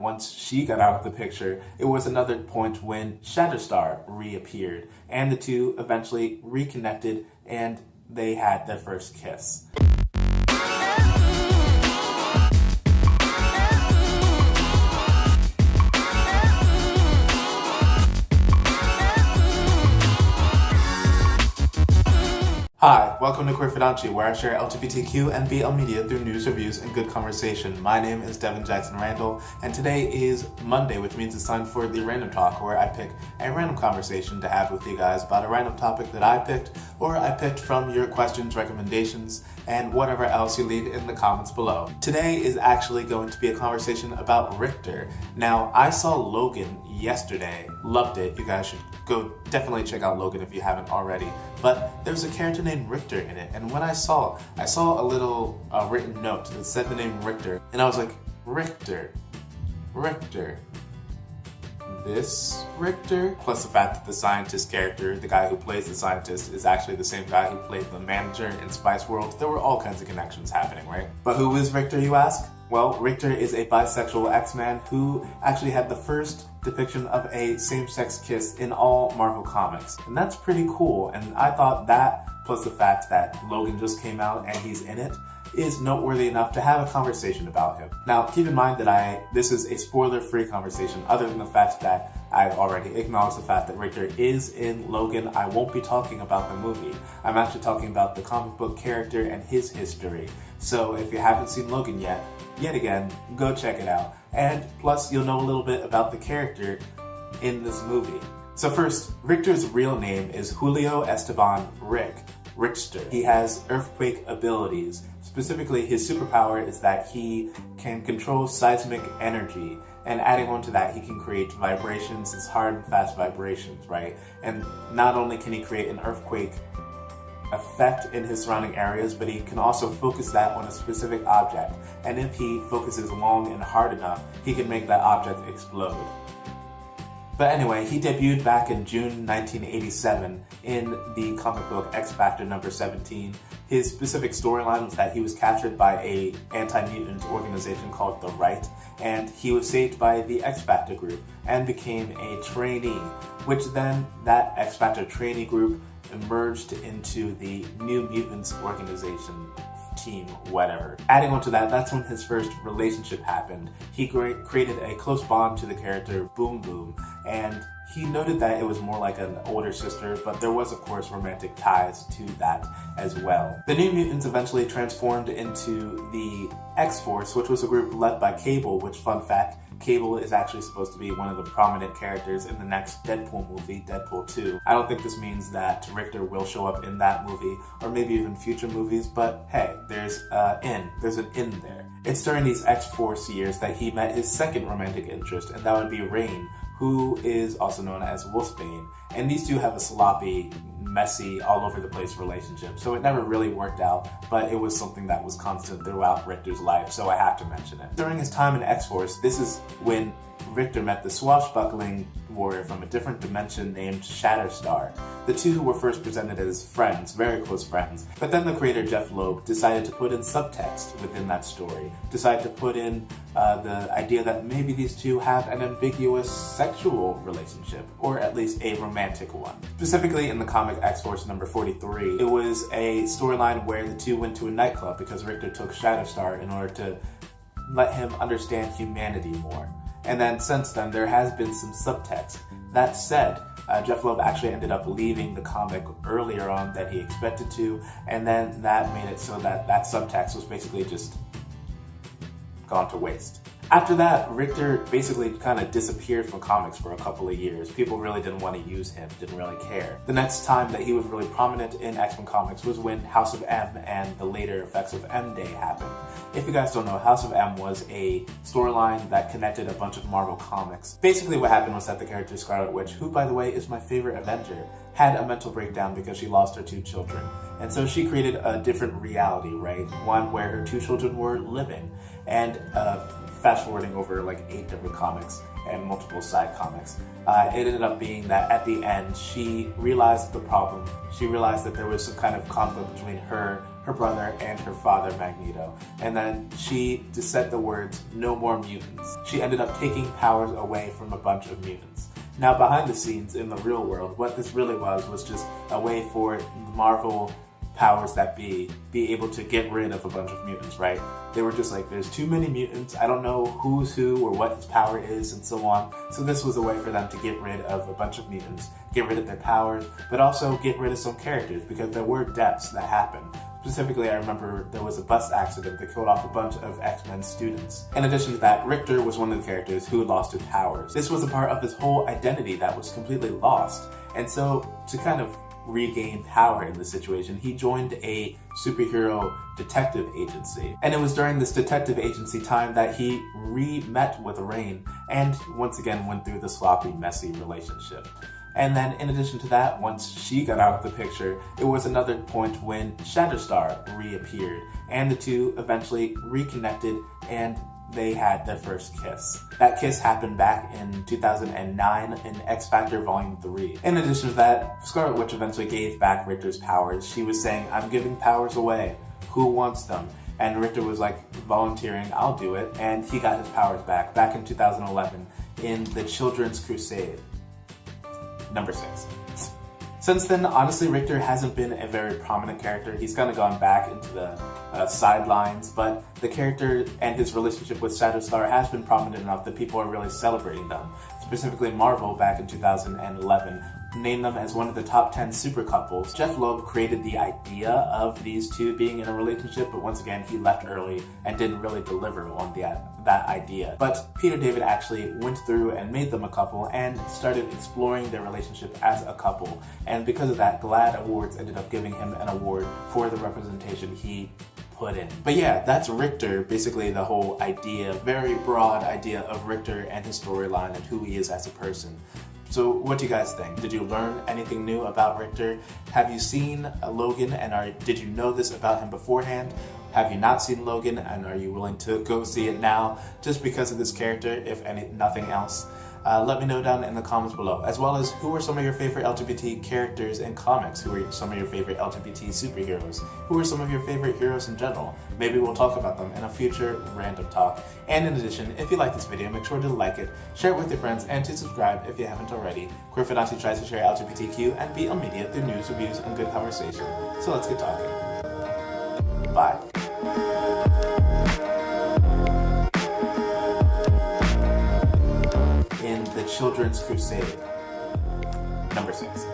Once she got out of the picture, it was another point when Shatterstar reappeared, and the two eventually reconnected and they had their first kiss. Hi, welcome to Fudanshi, where I share LGBTQ and BL media through news, reviews, and good conversation. My name is Devin Jackson Randall, and today is Monday, which means it's time for the Random Talk, where I pick a random conversation to have with you guys about a random topic that I picked, or I picked from your questions, recommendations, and whatever else you leave in the comments below. Today is actually going to be a conversation about Rictor. Now, I saw Logan yesterday, loved it. You guys should go definitely check out Logan if you haven't already. But there's a character named Rictor in it, and when I saw a little written note that said the name Rictor, and I was like, Rictor. This Rictor? Plus the fact that the scientist character, the guy who plays the scientist, is actually the same guy who played the manager in Spice World. There were all kinds of connections happening, right? But who is Rictor, you ask? Well, Rictor is a bisexual X-Man who actually had the first depiction of a same-sex kiss in all Marvel comics. And that's pretty cool, and I thought that, plus the fact that Logan just came out and he's in it, is noteworthy enough to have a conversation about him. Now, keep in mind that this is a spoiler-free conversation, other than the fact that I've already acknowledged the fact that Rictor is in Logan. I won't be talking about the movie. I'm actually talking about the comic book character and his history. So if you haven't seen Logan yet again, go check it out. And plus, you'll know a little bit about the character in this movie. So first, Rictor's real name is Julio Esteban Rictor. He has earthquake abilities. Specifically, his superpower is that he can control seismic energy, and adding on to that, he can create vibrations, it's hard and fast vibrations, right? And not only can he create an earthquake effect in his surrounding areas, but he can also focus that on a specific object. And if he focuses long and hard enough, he can make that object explode. But anyway, he debuted back in June 1987 in the comic book X Factor number 17. His specific storyline was that he was captured by a anti-mutant organization called the Right, and he was saved by the X Factor group and became a trainee, which then that X Factor trainee group emerged into the New Mutants organization, team, whatever. Adding on to that, that's when his first relationship happened. He created a close bond to the character Boom Boom, and he noted that it was more like an older sister, but there was of course romantic ties to that as well. The New Mutants eventually transformed into the X-Force, which was a group led by Cable, which, fun fact, Cable is actually supposed to be one of the prominent characters in the next Deadpool movie, Deadpool 2. I don't think this means that Rictor will show up in that movie, or maybe even future movies, but hey, there's an in there. It's during these X-Force years that he met his second romantic interest, and that would be Rain, who is also known as Wolfsbane. And these two have a sloppy, messy, all over the place relationship, so it never really worked out, but it was something that was constant throughout Rictor's life, so I have to mention it. During his time in X-Force, this is when Rictor met the swashbuckling warrior from a different dimension named Shatterstar. The two were first presented as friends, very close friends, but then the creator Jeff Loeb decided to put in subtext within that story, decided to put in the idea that maybe these two have an ambiguous sexual relationship, or at least a romantic one. Specifically in the comic X-Force number 43, it was a storyline where the two went to a nightclub because Rictor took Shatterstar in order to let him understand humanity more. And then since then, there has been some subtext. That said, Jeff Loeb actually ended up leaving the comic earlier on than he expected to, and then that made it so that that subtext was basically just gone to waste. After that, Rictor basically kind of disappeared from comics for a couple of years. People really didn't want to use him, didn't really care. The next time that he was really prominent in X-Men comics was when House of M and the later effects of M Day happened. If you guys don't know, House of M was a storyline that connected a bunch of Marvel comics. Basically what happened was that the character Scarlet Witch, who by the way is my favorite Avenger, had a mental breakdown because she lost her 2 children. And so she created a different reality, right? One where her 2 children were living. And fast forwarding over like 8 different comics and multiple side comics, it ended up being that at the end she realized the problem. She realized that there was some kind of conflict between her her brother, and her father, Magneto. And then she just said the words, "No more mutants." She ended up taking powers away from a bunch of mutants. Now, behind the scenes in the real world, what this really was just a way for Marvel powers that be able to get rid of a bunch of mutants, right? They were just like, there's too many mutants, I don't know who's who or what his power is, and so on. So this was a way for them to get rid of a bunch of mutants, get rid of their powers, but also get rid of some characters, because there were deaths that happened. Specifically, I remember there was a bus accident that killed off a bunch of X-Men students. In addition to that, Rictor was one of the characters who had lost his powers. This was a part of his whole identity that was completely lost. And so, to kind of regain power in the situation, he joined a superhero detective agency. And it was during this detective agency time that he re-met with Rain and once again went through the sloppy, messy relationship. And then in addition to that, once she got out of the picture, it was another point when Shatterstar reappeared and the two eventually reconnected and they had their first kiss. That kiss happened back in 2009 in X Factor Volume 3. In addition to that, Scarlet Witch eventually gave back Rictor's powers. She was saying, "I'm giving powers away. Who wants them?" And Rictor was like, volunteering, "I'll do it." And he got his powers back in 2011 in the Children's Crusade. Number 6. Since then, honestly, Rictor hasn't been a very prominent character. He's kind of gone back into the sidelines, but the character and his relationship with Shatterstar has been prominent enough that people are really celebrating them. Specifically, Marvel, back in 2011, named them as one of the top 10 super couples. Jeff Loeb created the idea of these two being in a relationship, but once again, he left early and didn't really deliver on that idea. But Peter David actually went through and made them a couple and started exploring their relationship as a couple. And because of that, GLAAD Awards ended up giving him an award for the representation he put in. But yeah, that's Rictor, basically the whole idea, very broad idea of Rictor and his storyline and who he is as a person. So what do you guys think? Did you learn anything new about Rictor? Have you seen Logan and did you know this about him beforehand? Have you not seen Logan and are you willing to go see it now just because of this character, if nothing else? Let me know down in the comments below, as well as who are some of your favorite LGBT characters in comics, who are some of your favorite LGBT superheroes, who are some of your favorite heroes in general. Maybe we'll talk about them in a future random talk. And in addition, if you like this video, make sure to like it, share it with your friends, and to subscribe if you haven't already. Queer Fudanshi tries to share LGBTQ and BL media through news, reviews, and good conversation. So let's get talking. Bye. In the Children's Crusade. Number 6.